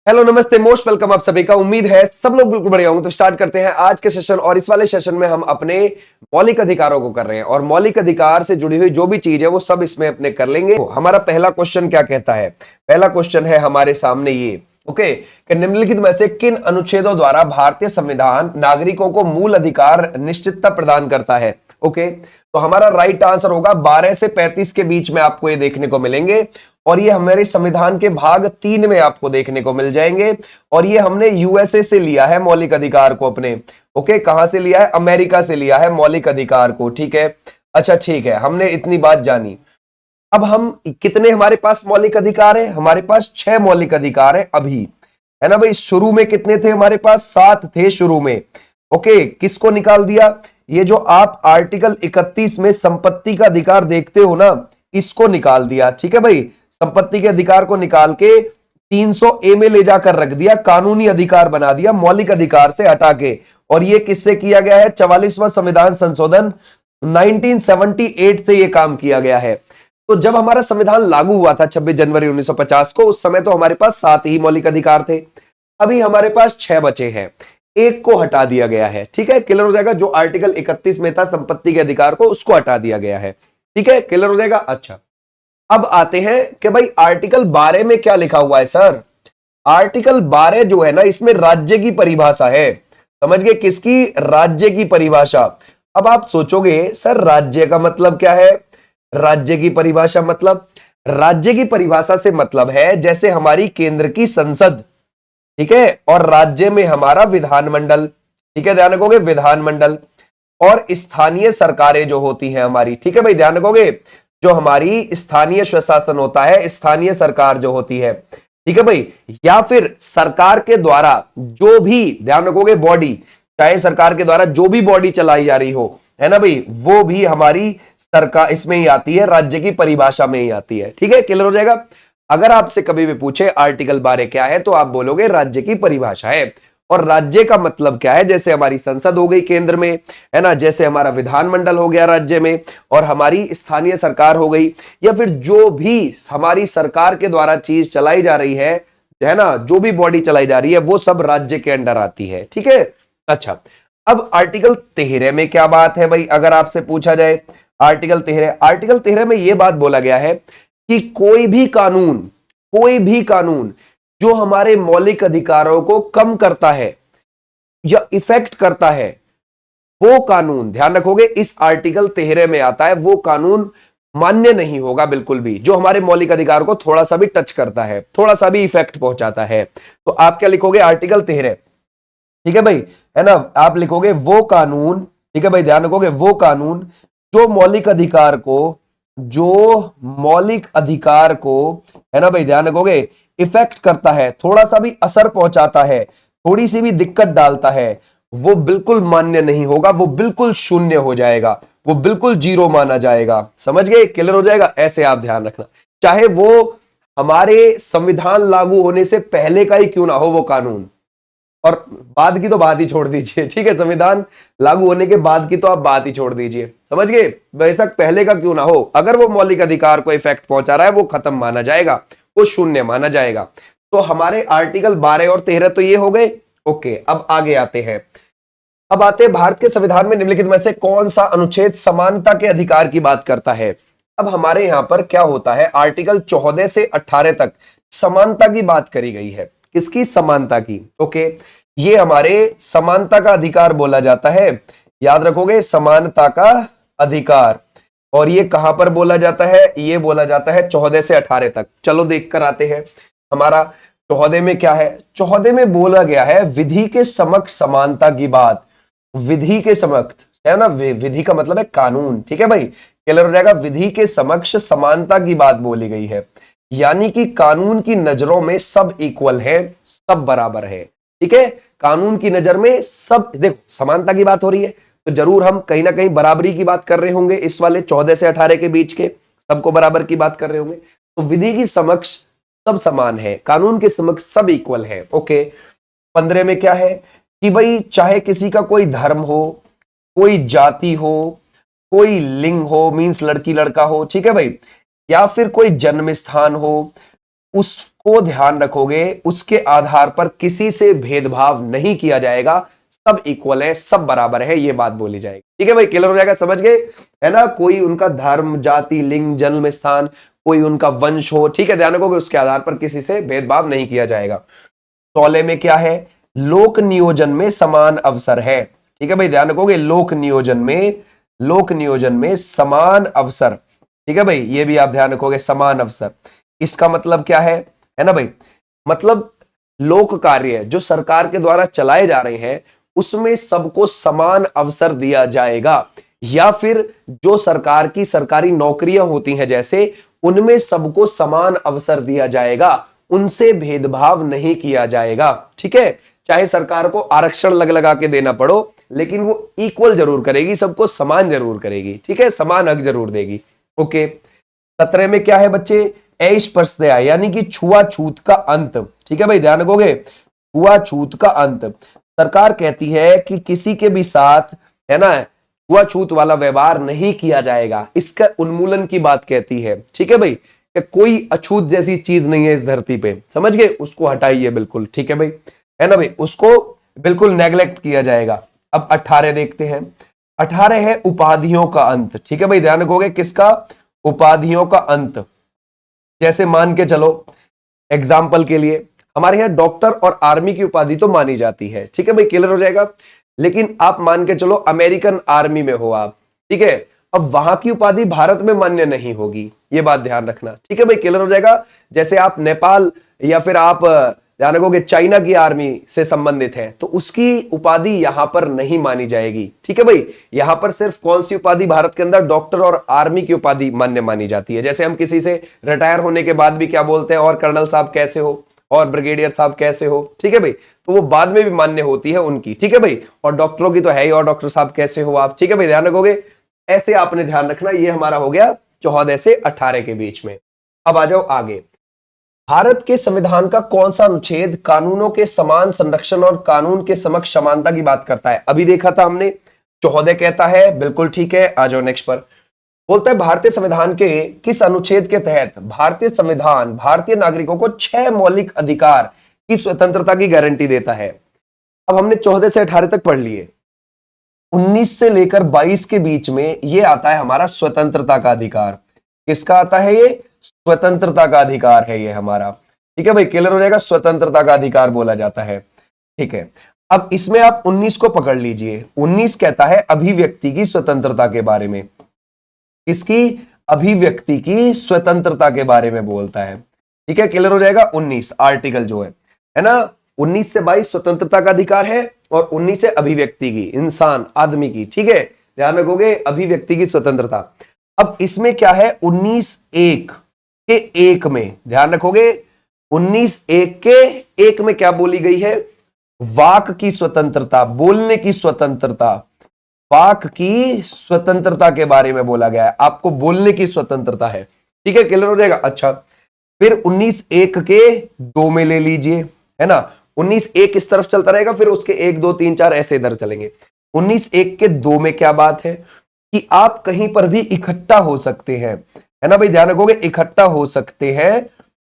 Hello नमस्ते most welcome आप सभी का। उम्मीद है सब लोग बिल्कुल बढ़िया होंगे। तो स्टार्ट करते हैं आज के सेशन। और इस वाले सेशन में हम अपने मौलिक अधिकारों को कर रहे हैं और मौलिक अधिकार से जुड़ी हुई जो भी चीज है वो सब इसमें अपने कर लेंगे। तो हमारा पहला क्वेश्चन क्या कहता है? पहला क्वेश्चन है हमारे सामने ये, ओके, कि निम्नलिखित में से किन अनुच्छेदों द्वारा भारतीय संविधान नागरिकों को मूल अधिकार निश्चितता प्रदान करता है? ओके, तो हमारा राइट आंसर होगा 12 से 35 के बीच में आपको ये देखने को मिलेंगे और ये हमारे संविधान के भाग 3 में आपको देखने को मिल जाएंगे। और ये हमने यूएसए से लिया है मौलिक अधिकार को अपने। ओके, कहां से लिया है? अमेरिका से लिया है मौलिक अधिकार को। ठीक है, अच्छा ठीक है, हमने इतनी बात जानी। अब हम कितने हमारे पास मौलिक अधिकार है? हमारे पास 6 मौलिक अधिकार है अभी, है ना भाई। शुरू में कितने थे? हमारे पास 7 थे शुरू में। ओके, किसको निकाल दिया? ये जो आप आर्टिकल 31 में संपत्ति का अधिकार देखते हो ना, इसको निकाल दिया। ठीक है भाई, संपत्ति के अधिकार को निकाल के 300A में ले जाकर रख दिया, कानूनी अधिकार बना दिया मौलिक अधिकार से हटा के। और ये किससे किया गया है? 44वां संविधान संशोधन 1978 से ये काम किया गया है। तो जब हमारा संविधान लागू हुआ था 26 जनवरी 1950 को, उस समय तो हमारे पास 7 ही मौलिक अधिकार थे। अभी हमारे पास 6 बचे हैं, एक को हटा दिया गया है। ठीक है, क्लियर हो जाएगा। जो आर्टिकल 31 में था संपत्ति के अधिकार को, उसको हटा दिया गया है। ठीक है, क्लियर हो जाएगा। अच्छा, अब आते हैं कि भाई आर्टिकल 12 में क्या लिखा हुआ है सर? आर्टिकल 12 जो है ना, इसमें राज्य की परिभाषा है। समझ गए? किसकी? राज्य की परिभाषा। अब आप सोचोगे सर राज्य का मतलब क्या है? राज्य की परिभाषा मतलब, राज्य की परिभाषा से मतलब है जैसे हमारी केंद्र की संसद, ठीक है, और राज्य में हमारा विधानमंडल। ठीक है, ध्यान रखोगे, विधानमंडल और स्थानीय सरकारें जो होती हैं हमारी। ठीक है भाई, ध्यान रखोगे, जो हमारी स्थानीय स्वशासन होता है, स्थानीय सरकार जो होती है। ठीक है भाई, या फिर सरकार के द्वारा जो भी, ध्यान रखोगे, बॉडी, चाहे सरकार के द्वारा जो भी बॉडी चलाई जा रही हो, है ना भाई, वो भी हमारी सरकार इसमें ही आती है, राज्य की परिभाषा में ही आती है। ठीक है, क्लियर हो जाएगा। अगर आपसे कभी भी पूछे आर्टिकल 12 क्या है, तो आप बोलोगे राज्य की परिभाषा है। और राज्य का मतलब क्या है? जैसे हमारी संसद हो गई केंद्र में, है ना, जैसे हमारा विधानमंडल हो गया राज्य में, और हमारी स्थानीय सरकार हो गई, या फिर जो भी हमारी सरकार के द्वारा चीज चलाई जा रही है ना, जो भी बॉडी चलाई जा रही है, वो सब राज्य के अंडर आती है। ठीक है, अच्छा, अब आर्टिकल 13 में क्या बात है भाई? अगर आपसे पूछा जाए आर्टिकल 13 में यह बात बोला गया है कि कोई भी कानून जो हमारे मौलिक अधिकारों को कम करता है या इफेक्ट करता है, वो कानून, ध्यान रखोगे, इस आर्टिकल 13 में आता है, वो कानून मान्य नहीं होगा बिल्कुल भी, जो हमारे मौलिक अधिकार को थोड़ा सा भी टच करता है, थोड़ा सा भी इफेक्ट पहुंचाता है। तो आप क्या लिखोगे? आर्टिकल 13। ठीक है भाई, है ना, आप लिखोगे वो कानून, ठीक है भाई, ध्यान रखोगे, वो कानून जो मौलिक अधिकार को, है ना भाई, ध्यान रखोगे, इफेक्ट करता है, थोड़ा सा भी असर पहुंचाता है, थोड़ी सी भी दिक्कत डालता है, वो बिल्कुल मान्य नहीं होगा, वो बिल्कुल शून्य हो जाएगा, वो बिल्कुल जीरो माना जाएगा। समझ गए? क्लियर हो जाएगा। ऐसे आप ध्यान रखना, चाहे वो हमारे संविधान लागू होने से पहले का ही क्यों ना हो वो कानून, और बाद की तो बात ही छोड़ दीजिए। ठीक है, संविधान लागू होने के बाद की तो आप बात ही छोड़ दीजिए। समझ गए? बेशक पहले का क्यों ना हो, अगर वो मौलिक अधिकार को इफेक्ट पहुंचा रहा है, वो खत्म माना जाएगा, वो शून्य माना जाएगा। तो हमारे आर्टिकल 12 और 13 तो ये हो गए। ओके, अब आगे आते हैं। अब आते हैं भारत के संविधान में निम्नलिखित में से कौन सा अनुच्छेद समानता के अधिकार की बात करता है? अब हमारे यहां पर क्या होता है, आर्टिकल 14 से 18 तक समानता की बात करी गई है। किसकी? समानता की। ओके, ये हमारे समानता का अधिकार बोला जाता है, याद रखोगे, समानता का अधिकार। और ये कहां पर बोला जाता है? ये बोला जाता है 14 से 18 तक। चलो देख कर आते हैं हमारा 14 में क्या है। 14 में बोला गया है विधि के समक्ष समानता की बात। विधि के समक्ष, है ना, विधि का मतलब है कानून। ठीक है भाई, क्लियर हो जाएगा। विधि के समक्ष समानता की बात बोली गई है, यानी कि कानून की नजरों में सब इक्वल है, सब बराबर है। ठीक है, कानून की नजर में सब, देखो समानता की बात हो रही है तो जरूर हम कहीं ना कहीं बराबरी की बात कर रहे होंगे, इस वाले 14 से 18 के बीच के सबको बराबर की बात कर रहे होंगे। तो विधि की समक्ष सब समान है, कानून के समक्ष सब इक्वल है। ओके, 15 में क्या है कि भाई चाहे किसी का कोई धर्म हो, कोई जाति हो, कोई लिंग हो, मींस लड़की लड़का हो, ठीक है भाई, या फिर कोई जन्म स्थान हो, उस को ध्यान रखोगे उसके आधार पर किसी से भेदभाव नहीं किया जाएगा, सब इक्वल है, सब बराबर है, ये बात बोली जाएगी। ठीक है भाई, क्लियर हो जाएगा, समझ गए है ना। कोई उनका धर्म, जाति, लिंग, जन्म स्थान, कोई उनका वंश हो, ठीक है, ध्यान रखोगे उसके आधार पर किसी से भेदभाव नहीं किया जाएगा। 16 में क्या है, लोक नियोजन में समान अवसर है। ठीक है भाई, ध्यान रखोगे लोक नियोजन में समान अवसर। ठीक है भाई, ये भी आप ध्यान रखोगे, समान अवसर। इसका मतलब क्या है ना भाई, मतलब लोक कार्य जो सरकार के द्वारा चलाए जा रहे हैं उसमें सबको समान अवसर दिया जाएगा, या फिर जो सरकार की सरकारी नौकरियां होती हैं जैसे, उनमें सबको समान अवसर दिया जाएगा, उनसे भेदभाव नहीं किया जाएगा। ठीक है, चाहे सरकार को आरक्षण लग लगा के देना पड़ो, लेकिन वो इक्वल जरूर करेगी, सबको समान जरूर करेगी। ठीक है, समान हक जरूर देगी। ओके, 17 में क्या है बच्चे, अस्पृश्यता यानी कि छुआछूत का अंत। ठीक है भाई, ध्यान रखोगे, छुआछूत का अंत। सरकार कहती है कि किसी के भी साथ है ना छुआछूत वाला व्यवहार नहीं किया जाएगा, इसका उन्मूलन की बात कहती है। ठीक है भाई, कि कोई अछूत जैसी चीज नहीं है इस धरती पे, समझ गए, उसको हटाइए बिल्कुल। ठीक है भाई, है ना भाई, उसको बिल्कुल नेग्लेक्ट किया जाएगा। अब 18 देखते हैं, 18 है उपाधियों का अंत। ठीक है भाई, ध्यान रखोगे किसका, उपाधियों का अंत। जैसे मान के चलो एग्जाम्पल के लिए, हमारे यहां डॉक्टर और आर्मी की उपाधि तो मानी जाती है। ठीक है भाई, क्लियर हो जाएगा, लेकिन आप मान के चलो अमेरिकन आर्मी में हो आप, ठीक है, अब वहां की उपाधि भारत में मान्य नहीं होगी, ये बात ध्यान रखना। ठीक है भाई, क्लियर हो जाएगा। जैसे आप नेपाल या फिर आप ध्यान रखोगे चाइना की आर्मी से संबंधित है तो उसकी उपाधि यहां पर नहीं मानी जाएगी। ठीक है भाई, यहां पर सिर्फ कौन सी उपाधि भारत के अंदर, डॉक्टर और आर्मी की उपाधि मान्य मानी जाती है। जैसे हम किसी से रिटायर होने के बाद भी क्या बोलते हैं, और कर्नल साहब कैसे हो, और ब्रिगेडियर साहब कैसे हो। ठीक है भाई, तो वो बाद में भी मान्य होती है उनकी। ठीक है भाई, और डॉक्टरों की तो है ही, और डॉक्टर साहब कैसे हो आप। ठीक है भाई, ध्यान रखोगे, ऐसे आपने ध्यान रखना। ये हमारा हो गया 14 से 18 के बीच में। अब आ जाओ आगे, भारत के संविधान का कौन सा अनुच्छेद कानूनों के समान संरक्षण और कानून के समक्ष समानता की बात करता है। अभी देखा था हमने, 14 कहता है, बिल्कुल ठीक है। आ जाओ नेक्स्ट पर, बोलता है भारतीय संविधान के किस अनुच्छेद के तहत भारतीय संविधान भारतीय नागरिकों को 6 मौलिक अधिकार की स्वतंत्रता की गारंटी देता है। अब हमने 14 से 18 तक पढ़ लिए, 19 से लेकर 22 के बीच में ये आता है हमारा स्वतंत्रता का अधिकार। किसका आता है ये, स्वतंत्रता का अधिकार है ये हमारा। ठीक है भाई, क्लियर हो जाएगा, स्वतंत्रता का अधिकार बोला जाता है। ठीक है, अब इसमें आप 19 को पकड़ लीजिए। 19 कहता है अभिव्यक्ति की स्वतंत्रता के बारे में, इसकी अभिव्यक्ति की स्वतंत्रता के बारे में बोलता है। ठीक है, क्लियर हो जाएगा। 19 आर्टिकल जो है ना, 19 से 22 स्वतंत्रता का अधिकार है, और 19 से अभिव्यक्ति की, इंसान आदमी की। ठीक है, ध्यान रखोगे, अभिव्यक्ति की स्वतंत्रता। अब इसमें क्या है, 19(1) के 1 में ध्यान रखोगे, 19(1) के 1 में क्या बोली गई है, वाक की स्वतंत्रता, बोलने की स्वतंत्रता, वाक की स्वतंत्रता के बारे में बोला गया है, आपको बोलने की स्वतंत्रता है। ठीक है, क्लियर हो जाएगा। अच्छा, फिर 19(1) के 2 में ले लीजिए, है ना, 19(1) इस तरफ चलता रहेगा, फिर उसके 1, 2, 3, 4 ऐसे इधर चलेंगे। 19(1) के 2 में क्या बात है कि आप कहीं पर भी इकट्ठा हो सकते हैं, है ना भाई, ध्यान रखोगे, इकट्ठा हो सकते हैं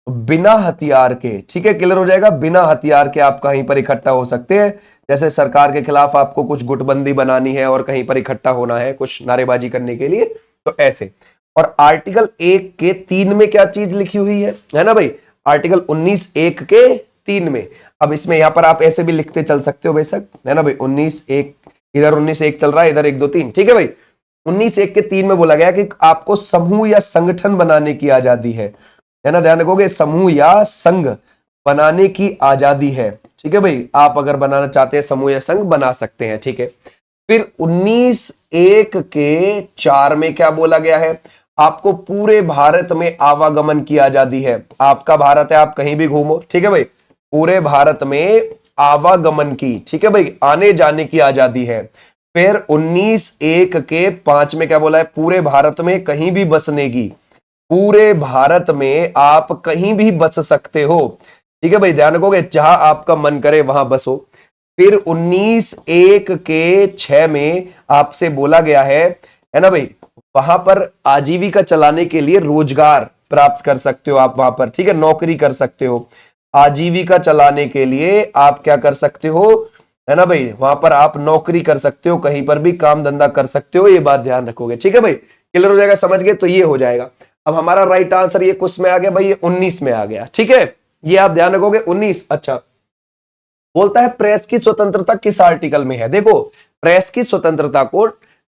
बिना हथियार के। ठीक है, क्लियर हो जाएगा, बिना हथियार के आप कहीं पर इकट्ठा हो सकते हैं। जैसे सरकार के खिलाफ आपको कुछ गुटबंदी बनानी है और कहीं पर इकट्ठा होना है कुछ नारेबाजी करने के लिए, तो ऐसे। और आर्टिकल 1 के 3 में क्या चीज लिखी हुई है ना भाई, आर्टिकल 19(1) के 3 में। अब इसमें यहां पर आप ऐसे भी लिखते चल सकते हो बेशक, है ना भाई, 19(1) इधर 19(1) चल रहा है, इधर 1, 2, 3। ठीक है भाई, 19(1) के 3 में बोला गया कि आपको समूह या संगठन बनाने की आजादी है ना, ध्यान रखोगे, समूह या संघ बनाने की आजादी है। ठीक है भाई, आप अगर बनाना चाहते हैं समूह या संघ बना सकते हैं। ठीक है, फिर 19(1) के 4 में क्या बोला गया है, आपको पूरे भारत में आवागमन की आजादी है। आपका भारत है, आप कहीं भी घूमो। ठीक है भाई, पूरे भारत में आवागमन की, ठीक है भाई, आने जाने की आजादी है। फिर 19(1) के 5 में क्या बोला है, पूरे भारत में कहीं भी बसने की, पूरे भारत में आप कहीं भी बस सकते हो। ठीक है भाई, ध्यान रखोगे, जहां आपका मन करे वहां बसो। फिर 19(1) के 6 में आपसे बोला गया है ना भाई, वहां पर आजीविका चलाने के लिए रोजगार प्राप्त कर सकते हो आप वहां पर, ठीक है, नौकरी कर सकते हो, आजीविका चलाने के लिए आप क्या कर सकते हो, है ना भाई, वहां पर आप नौकरी कर सकते हो, कहीं पर भी काम धंधा कर सकते हो, ये बात ध्यान रखोगे, ठीक है भाई, क्लियर हो जाएगा, समझ गए, तो ये हो जाएगा। अब हमारा राइट आंसर ये कुछ में आ गया भाई, ये 19 में आ गया, ठीक है, ये आप ध्यान रखोगे 19। अच्छा, बोलता है प्रेस की स्वतंत्रता किस आर्टिकल में है। देखो, प्रेस की स्वतंत्रता को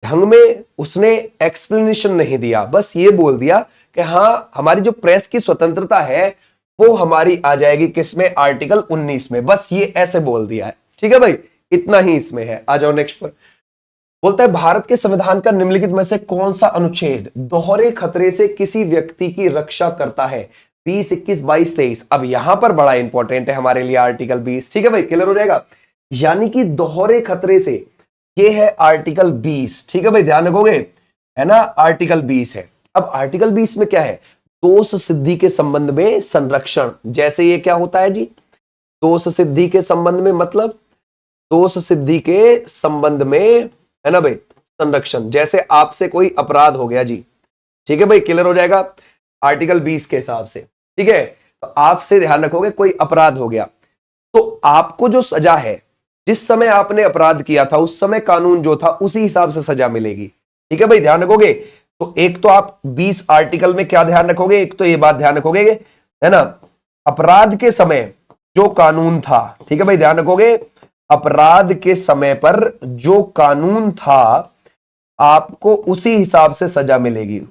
ढंग में उसने एक्सप्लेनेशन नहीं दिया, बस ये बोल दिया कि हाँ हमारी जो प्रेस की स्वतंत्रता है वो हमारी आ जाएगी किसमें, आर्टिकल 19 में, बस ये ऐसे बोल दिया है, ठीक है भाई, इतना ही इसमें है। आ जाओ नेक्स्ट पर। बोलता है भारत के संविधान का निम्नलिखित में से कौन सा अनुच्छेद दोहरे खतरे से किसी व्यक्ति की रक्षा करता है। 20, 21, 22, 23। अब यहां पर बड़ा इंपॉर्टेंट है हमारे लिए आर्टिकल 20, ठीक है भाई, क्लियर हो जाएगा, यानी कि दोहरे खतरे से, ये है आर्टिकल 20, ठीक है भाई, ध्यान रखोगे, है ना, आर्टिकल 20 है। अब आर्टिकल 20 में क्या है, दोष सिद्धि के संबंध में संरक्षण, जैसे ये क्या होता है जी, दोष सिद्धि के संबंध में, मतलब दोष सिद्धि के संबंध में, है ना भाई, संरक्षण, जैसे आपसे कोई अपराध हो गया जी, ठीक है भाई, क्लियर हो जाएगा, आर्टिकल 20 के हिसाब से, ठीक है, तो आपसे ध्यान रखोगे कोई अपराध हो गया तो आपको जो सजा है, जिस समय आपने अपराध किया था उस समय कानून जो था उसी हिसाब से सजा मिलेगी, ठीक है भाई, ध्यान रखोगे। तो एक तो आप 20 आर्टिकल में क्या ध्यान रखोगे, एक तो ये बात ध्यान रखोगे, है ना, अपराध के समय जो कानून था, ठीक है भाई, ध्यान रखोगे, अपराध के समय पर जो कानून था आपको उसी हिसाब से सजा मिलेगी,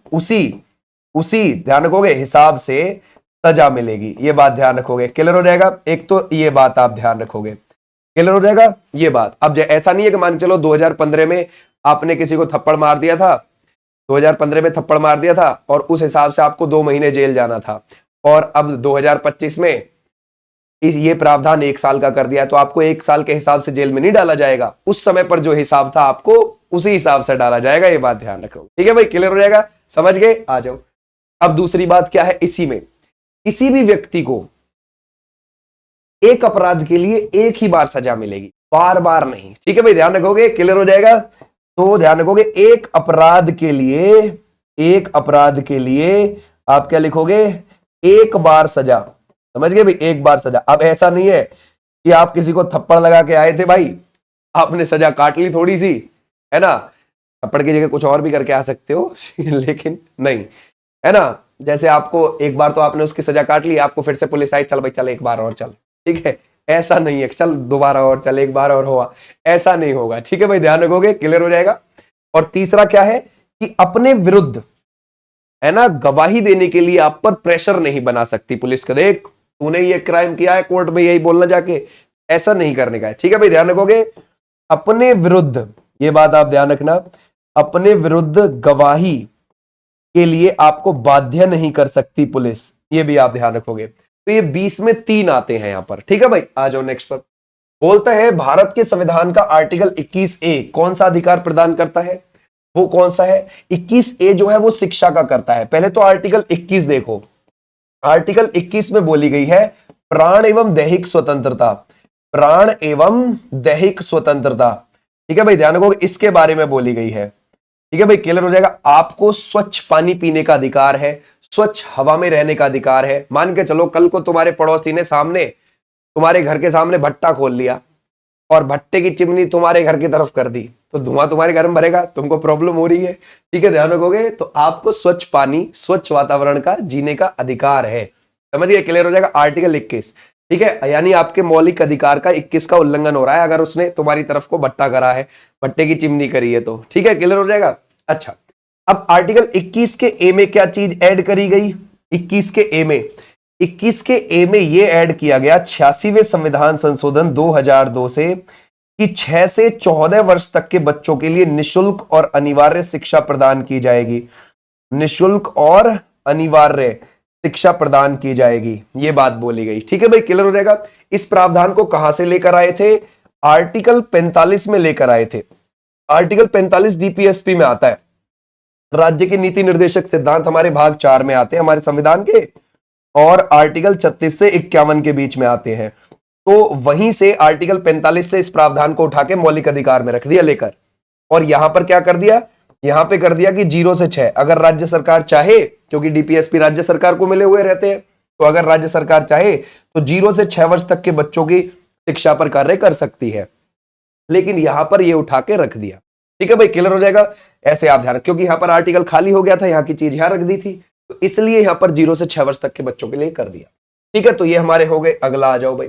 उसी ध्यान रखोगे हिसाब से सजा मिलेगी, ये बात ध्यान रखोगे, क्लियर हो जाएगा। एक तो ये बात आप ध्यान रखोगे, क्लियर हो जाएगा ये बात। अब ऐसा नहीं है कि मान के चलो 2015 में आपने किसी को थप्पड़ मार दिया था, 2015 में थप्पड़ मार दिया था और उस हिसाब से आपको 2 महीने जेल जाना था, और अब 2025 में ये प्रावधान 1 साल का कर दिया है, तो आपको 1 साल के हिसाब से जेल में नहीं डाला जाएगा, उस समय पर जो हिसाब था आपको उसी हिसाब से डाला जाएगा, ये बात ध्यान रखो, ठीक है भाई, क्लियर हो जाएगा, समझ गए। आ जाओ, अब दूसरी बात क्या है, इसी में किसी भी व्यक्ति को एक अपराध के लिए एक ही बार सजा मिलेगी, बार बार नहीं, ठीक है भाई, ध्यान रखोगे, क्लियर हो जाएगा। तो ध्यान रखोगे एक अपराध के लिए आप क्या लिखोगे, एक बार सजा, समझ गए भाई, एक बार सजा। अब ऐसा नहीं है कि आप किसी को थप्पड़ लगा के आए थे भाई, आपने सजा काट ली थोड़ी सी, है ना, थप्पड़ की जगह कुछ और भी करके आ सकते हो लेकिन नहीं, है ना, जैसे आपको एक बार तो आपने उसकी सजा काट ली, आपको फिर से पुलिस आई, चल भाई चल एक बार और चल, ठीक है, ऐसा नहीं है, चल दोबारा और चल, एक बार और हुआ, ऐसा नहीं होगा, ठीक है भाई, ध्यान रखोगे, क्लियर हो जाएगा। और तीसरा क्या है कि अपने विरुद्ध, है ना, गवाही देने के लिए आप पर प्रेशर नहीं बना सकती पुलिस का, देख तूने ये क्राइम किया है, कोर्ट में यही बोलना जाके, ऐसा नहीं करने का है, ठीक है भाई, ध्यान रखोगे, अपने विरुद्ध, ये बात आप ध्यान रखना, अपने विरुद्ध गवाही के लिए आपको बाध्य नहीं कर सकती पुलिस, ये भी आप ध्यान रखोगे। तो ये 20 में 3 आते हैं यहां पर, ठीक है भाई। आ जाओ नेक्स्ट पर। बोलता है भारत के संविधान का आर्टिकल 21A कौन सा अधिकार प्रदान करता है, वो कौन सा है। 21A जो है वो शिक्षा का करता है। पहले तो आर्टिकल 21 देखो, आर्टिकल 21 में बोली गई है प्राण एवं दैहिक स्वतंत्रता, प्राण एवं दैहिक स्वतंत्रता, ठीक है भाई, ध्यान रखो, इसके बारे में बोली गई है, ठीक है भाई, क्लियर हो जाएगा। आपको स्वच्छ पानी पीने का अधिकार है, स्वच्छ हवा में रहने का अधिकार है। मान के चलो कल को तुम्हारे पड़ोसी ने सामने, तुम्हारे घर के सामने भट्टा खोल लिया और भट्टे की चिमनी तुम्हारे घर की तरफ कर दी, तो धुआं तुम्हारे घर में भरेगा, तुमको प्रॉब्लम हो रही है, ठीक है, ध्यान रखोगे। तो आपको स्वच्छ पानी, स्वच्छ वातावरण का जीने का अधिकार है, समझिए, क्लियर हो जाएगा। आर्टिकल 21, ठीक है, यानी आपके मौलिक अधिकार का 21 का उल्लंघन हो रहा है अगर उसने तुम्हारी तरफ को भट्टा करा है, भट्टे की चिमनी करी है, तो ठीक है, क्लियर हो जाएगा। अच्छा, अब आर्टिकल 21 के ए में क्या चीज ऐड करी गई, 21 के ए में, 21 के ए में ये ऐड किया गया 86वें संविधान संशोधन 2002 से कि 6 से 14 वर्ष तक के बच्चों के लिए निशुल्क और अनिवार्य शिक्षा प्रदान की जाएगी, निशुल्क और अनिवार्य शिक्षा प्रदान की जाएगी, ये बात बोली गई, ठीक है भाई, क्लियर हो जाएगा। इस प्रावधान को कहां से लेकर आए थे, आर्टिकल 45 में लेकर आए थे। आर्टिकल 45 डीपीएसपी में आता है, राज्य के नीति निर्देशक सिद्धांत हमारे भाग 4 में आते हैं हमारे संविधान के, और आर्टिकल 36 से 51 के बीच में आते हैं। तो वहीं से आर्टिकल 45 से इस प्रावधान को उठा के मौलिक अधिकार में रख दिया लेकर, और यहां पर क्या कर दिया, यहां पे कर दिया कि 0 से 6, अगर राज्य सरकार चाहे, क्योंकि डीपीएसपी राज्य सरकार को मिले हुए रहते हैं, तो अगर राज्य सरकार चाहे तो 0 से 6 वर्ष तक के बच्चों की शिक्षा पर कार्य कर सकती है। लेकिन यहां पर ये उठा के रख दिया। ठीक है भाई, क्लियर हो जाएगा। ऐसे आप ध्यान, क्योंकि यहां पर आर्टिकल खाली हो गया था, यहां की चीज यहां रख दी थी, तो इसलिए यहां पर 0 से 6 वर्ष तक के बच्चों के लिए कर दिया। ठीक है, तो ये हमारे हो गए। अगला आ जाओ भाई।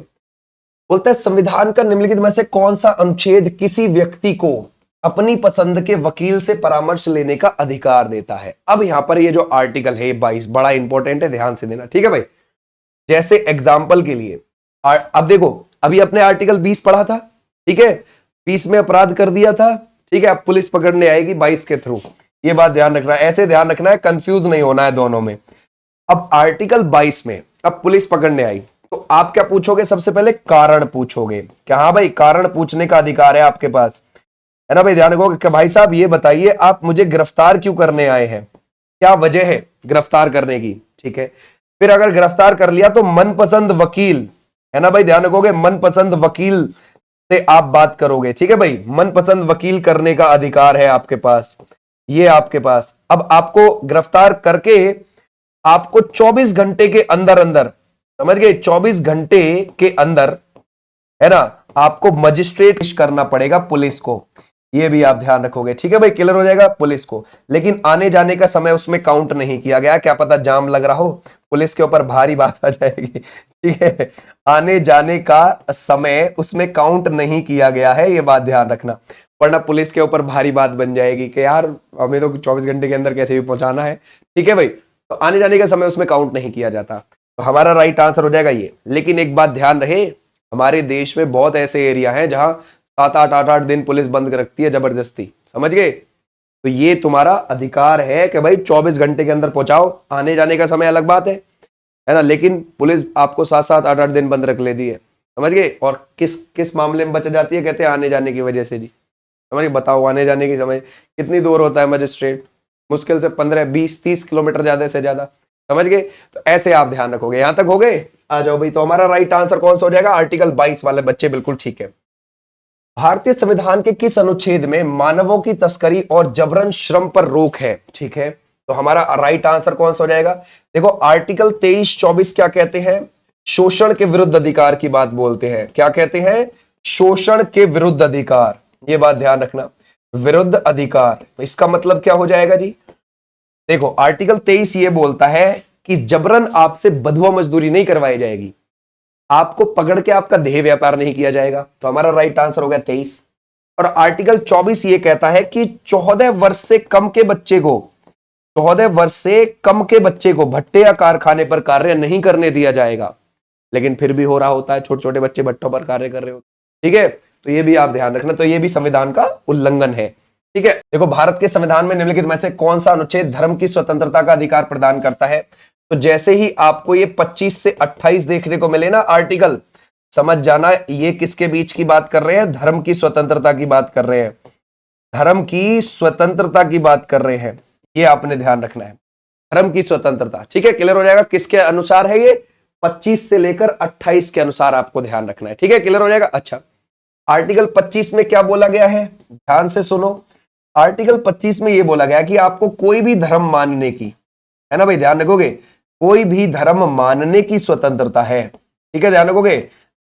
बोलता है संविधान का निम्नलिखित में से कौन सा अनुच्छेद किसी व्यक्ति को अपनी पसंद के वकील से परामर्श लेने का अधिकार देता है। अब यहां पर ये जो आर्टिकल है 22 बड़ा इंपॉर्टेंट है, ध्यान से देना। ठीक है भाई, जैसे एग्जाम्पल के लिए अब देखो, अभी अपने आर्टिकल 20 पढ़ा था, ठीक है, 20 में अपराध कर दिया था, ठीक है, अब पुलिस पकड़ने आएगी 22 के थ्रू। ये बात ध्यान रखना है, ऐसे ध्यान रखना है, कंफ्यूज नहीं होना है दोनों में। अब आर्टिकल 22 में अब पुलिस पकड़ने आई तो आप क्या पूछोगे? सबसे पहले कारण पूछोगे। क्या? हाँ भाई, कारण पूछने का अधिकार है आपके पास, है ना भाई। ध्यान रखो कि भाई साहब ये बताइए आप मुझे गिरफ्तार क्यों करने आए हैं, क्या वजह है गिरफ्तार करने की। ठीक है, फिर अगर गिरफ्तार कर लिया तो मनपसंद वकील, है ना भाई, ध्यान रखोगे, मनपसंद वकील से आप बात करोगे। ठीक है भाई, मनपसंद वकील करने का अधिकार है आपके पास, ये आपके पास। अब आपको गिरफ्तार करके आपको 24 घंटे के अंदर अंदर, समझ गए, 24 घंटे के अंदर, है ना, आपको मजिस्ट्रेट करना पड़ेगा पुलिस को, ये भी आप ध्यान रखोगे। ठीक है भाई, क्लियर हो जाएगा पुलिस को। लेकिन आने जाने का समय उसमें काउंट नहीं किया गया, क्या पता जाम लग रहा हो, पुलिस के ऊपर भारी बात आ जाएगी। ठीक है, आने जाने का समय उसमें काउंट नहीं किया गया है, ये बात ध्यान रखना, वरना पुलिस के ऊपर भारी बात बन जाएगी कि यार हमें तो 24 घंटे के अंदर कैसे भी पहुंचाना है। ठीक है भाई, तो आने जाने का समय उसमें काउंट नहीं किया जाता, तो हमारा राइट आंसर हो जाएगा ये। लेकिन एक बात ध्यान रहे, हमारे देश में बहुत ऐसे एरिया हैं जहां 7-8 दिन पुलिस बंद रखती है जबरदस्ती, समझ गए। तो ये तुम्हारा अधिकार है कि भाई 24 घंटे के अंदर पहुंचाओ, आने जाने का समय अलग बात है ना। लेकिन पुलिस आपको 7-8 दिन बंद रख लेती है, समझ गए। और किस किस मामले में बच जाती है? कहते हैं आने जाने की वजह से जी। समझ गए, बताओ आने जाने की समय कितनी दूर होता है मजिस्ट्रेट? मुश्किल से 15-20-30 किलोमीटर ज्यादा से ज्यादा, समझ गए। तो ऐसे आप ध्यान रखोगे। यहां तक हो गए? आ जाओ भाई। तो हमारा राइट आंसर कौन सा हो जाएगा? आर्टिकल 22 वाले बच्चे बिल्कुल ठीक है। भारतीय संविधान के किस अनुच्छेद में मानवों की तस्करी और जबरन श्रम पर रोक है? ठीक है, तो हमारा राइट आंसर कौन सा हो जाएगा? देखो, आर्टिकल 23-24 क्या कहते हैं? शोषण के विरुद्ध अधिकार की बात बोलते हैं। क्या कहते हैं? शोषण के विरुद्ध अधिकार, ये बात ध्यान रखना, विरुद्ध अधिकार। इसका मतलब क्या हो जाएगा जी? देखो, आर्टिकल 23 ये बोलता है कि जबरन आपसे बंधुआ मजदूरी नहीं करवाई जाएगी, आपको पकड़ के आपका देह व्यापार नहीं किया जाएगा। तो हमारा राइट आंसर हो गया 23। और आर्टिकल 24 ये कहता है कि 14 वर्ष से कम के बच्चे को, 14 वर्ष से कम के बच्चे को भट्टे या कारखाने पर कार्य नहीं करने दिया जाएगा। लेकिन फिर भी हो रहा होता है, छोटे छोटे बच्चे भट्टों पर कार्य कर रहे होते। ठीक है, तो ये भी आप ध्यान रखना। तो ये भी संविधान का उल्लंघन है। ठीक है, देखो, भारत के संविधान में निम्नलिखित में से कौन सा अनुच्छेद धर्म की स्वतंत्रता का अधिकार प्रदान करता है? तो जैसे ही आपको ये 25 से 28 देखने को मिले ना आर्टिकल, समझ जाना ये किसके बीच की बात कर रहे हैं? धर्म की स्वतंत्रता की बात कर रहे हैं, धर्म की स्वतंत्रता की बात कर रहे हैं, ये आपने ध्यान रखना है, धर्म की स्वतंत्रता। ठीक है, क्लियर हो जाएगा। किसके अनुसार है ये? 25 से लेकर 28 के अनुसार आपको ध्यान रखना है। ठीक है, क्लियर हो जाएगा। अच्छा, आर्टिकल 25 में क्या बोला गया है? ध्यान से सुनो। आर्टिकल 25 में यह बोला गया कि आपको कोई भी धर्म मानने की, है ना भाई, ध्यान रखोगे, कोई भी धर्म मानने की स्वतंत्रता है। ठीक है, ध्यान रखोगे,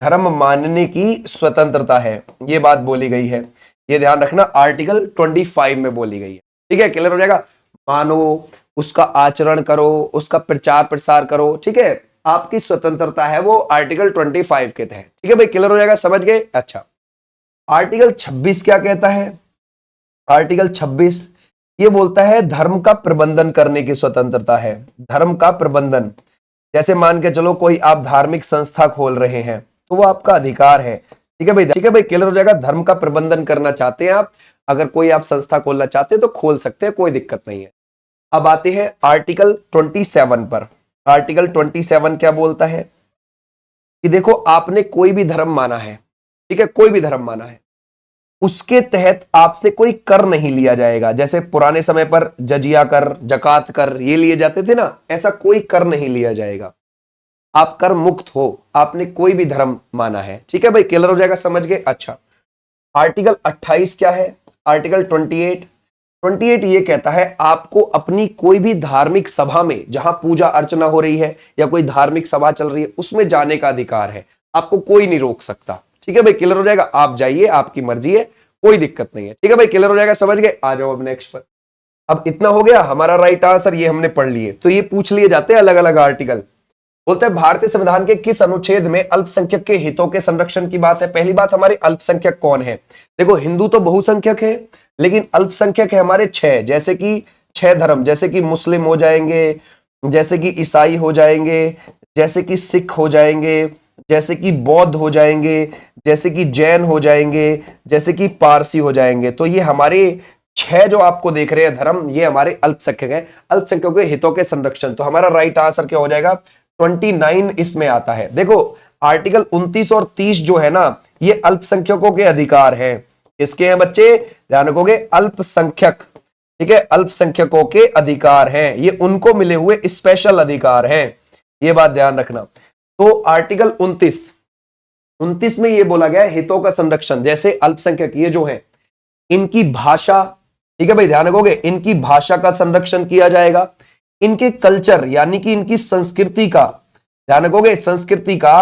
धर्म मानने की स्वतंत्रता है, यह बात बोली गई है, यह ध्यान रखना, आर्टिकल 25 में बोली गई है। ठीक है, क्लियर हो जाएगा। मानो, उसका आचरण करो, उसका प्रचार प्रसार करो, ठीक है, आपकी स्वतंत्रता है वो आर्टिकल 25 के तहत। ठीक है भाई, क्लियर हो जाएगा, समझ गए। अच्छा, आर्टिकल 26 क्या कहता है? आर्टिकल 26 ये बोलता है धर्म का प्रबंधन करने की स्वतंत्रता है, धर्म का प्रबंधन। जैसे मान के चलो कोई आप धार्मिक संस्था खोल रहे हैं तो वो आपका अधिकार है। ठीक है भाई, ठीक है भाई, क्लियर हो जाएगा। धर्म का प्रबंधन करना चाहते हैं आप, अगर कोई आप संस्था खोलना चाहते हैं तो खोल सकते हैं, कोई दिक्कत नहीं है। अब आते हैं आर्टिकल 27 पर। आर्टिकल 27 क्या बोलता है कि देखो, आपने कोई भी धर्म माना है, ठीक है, कोई भी धर्म माना है, उसके तहत आपसे कोई कर नहीं लिया जाएगा। जैसे पुराने समय पर जजिया कर, जकात कर, ये लिए जाते थे ना, ऐसा कोई कर नहीं लिया जाएगा। आप कर मुक्त हो, आपने कोई भी धर्म माना है। ठीक है भाई, क्लियर हो जाएगा, समझ गए। अच्छा, आर्टिकल 28 क्या है? आर्टिकल 28 28 ये कहता है आपको अपनी कोई भी धार्मिक सभा में, जहां पूजा अर्चना हो रही है या कोई धार्मिक सभा चल रही है, उसमें जाने का अधिकार है। आपको कोई नहीं रोक सकता। ठीक है भाई, क्लियर हो जाएगा? आप जाइए, आपकी मर्जी है, कोई दिक्कत नहीं है। ठीक है भाई, क्लियर हो जाएगा? समझ गए? आ जाओ अब नेक्स्ट पर। अब इतना हो गया हमारा राइट आंसर, ये हमने पढ़ लिए। तो ये पूछ लिए जाते हैं अलग अलग आर्टिकल। बोलते हैं भारतीय संविधान के किस अनुच्छेद में अल्पसंख्यक के हितों के संरक्षण की बात है? पहली बात, हमारे अल्पसंख्यक कौन है? देखो, हिंदू तो बहुसंख्यक है, लेकिन अल्पसंख्यक है हमारे 6, जैसे कि 6 धर्म, जैसे कि मुस्लिम हो जाएंगे, जैसे कि ईसाई हो जाएंगे, जैसे कि सिख हो जाएंगे, जैसे कि बौद्ध हो जाएंगे, जैसे कि जैन हो जाएंगे, जैसे कि पारसी हो जाएंगे। तो ये हमारे 6 जो आपको देख रहे हैं धर्म, ये हमारे अल्पसंख्यक है। अल्पसंख्यकों के हितों के संरक्षण, तो हमारा राइट आंसर क्या हो जाएगा? 29 इसमें आता है। देखो, आर्टिकल 29 और 30 जो है ना, ये अल्पसंख्यकों के अधिकार हैं। किसके हैं बच्चे? ध्यान रखोगे, अल्पसंख्यक। ठीक है, अल्पसंख्यकों के अधिकार हैं, ये उनको मिले हुए स्पेशल अधिकार हैं, ये बात ध्यान रखना। तो आर्टिकल 29 में ये बोला गया है हितों का संरक्षण, जैसे अल्पसंख्यक ये जो है, इनकी भाषा, ठीक है भाई, ध्यान रखोगे, इनकी भाषा का संरक्षण किया जाएगा, इनके कल्चर यानी कि इनकी संस्कृति का, ध्यान रखोगे, संस्कृति का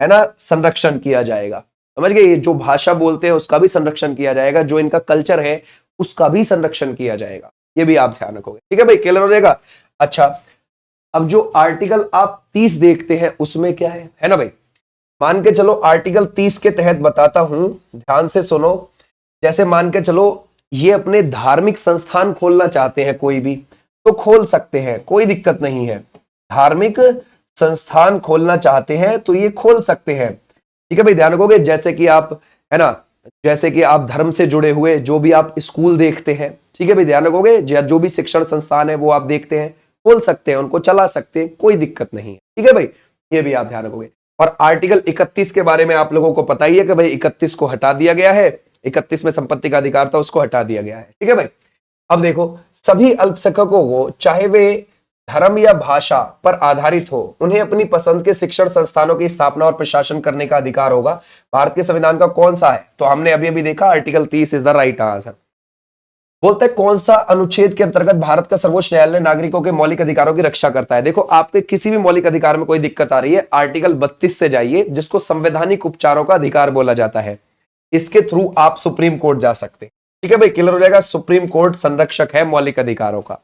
है ना संरक्षण किया जाएगा। समझ गए? ये जो भाषा बोलते हैं उसका भी संरक्षण किया जाएगा, जो इनका कल्चर है उसका भी संरक्षण किया जाएगा, ये भी आप ध्यान रखोगे। ठीक है भाई, क्लियर हो जाएगा? अच्छा, अब जो आर्टिकल आप 30 देखते हैं उसमें क्या है ना भाई, मान के चलो आर्टिकल 30 के तहत बताता हूं, ध्यान से सुनो। जैसे मान के चलो ये अपने धार्मिक संस्थान खोलना चाहते हैं, कोई भी तो खोल सकते हैं, कोई दिक्कत नहीं है। धार्मिक संस्थान खोलना चाहते हैं तो ये खोल सकते हैं। ठीक है भाई, ध्यान रखोगे, जैसे कि आप है ना, जैसे कि आप धर्म से जुड़े हुए जो भी आप स्कूल देखते हैं, ठीक है भाई, ध्यान रखोगे, जो भी शिक्षण संस्थान है वो आप देखते हैं, खोल सकते हैं, उनको चला सकते हैं, कोई दिक्कत नहीं है। ठीक है भाई, ये भी आप ध्यान रखोगे। और आर्टिकल 31 के बारे में आप लोगों को पता ही है कि भाई 31 को हटा दिया गया है, 31 में संपत्ति का अधिकार था, उसको हटा दिया गया है। ठीक है भाई, अब देखो, सभी अल्पसंख्यकों को, चाहे वे धर्म या भाषा पर आधारित हो, उन्हें अपनी पसंद के शिक्षण संस्थानों की स्थापना और प्रशासन करने का अधिकार होगा। भारत के संविधान का कौन सा है? तो हमने अभी अभी देखा, article 30 is the right answer. बोलते हैं कौन सा अनुच्छेद के अंतर्गत भारत का सर्वोच्च न्यायालय नागरिकों के मौलिक अधिकारों की रक्षा करता है? देखो, आपके किसी भी मौलिक अधिकार में कोई दिक्कत आ रही है, आर्टिकल 32 से जाइए, जिसको संवैधानिक उपचारों का अधिकार बोला जाता है। इसके थ्रू आप सुप्रीम कोर्ट जा सकते हैं। ठीक है भाई, क्लियर हो जाएगा? सुप्रीम कोर्ट संरक्षक है मौलिक अधिकारों का।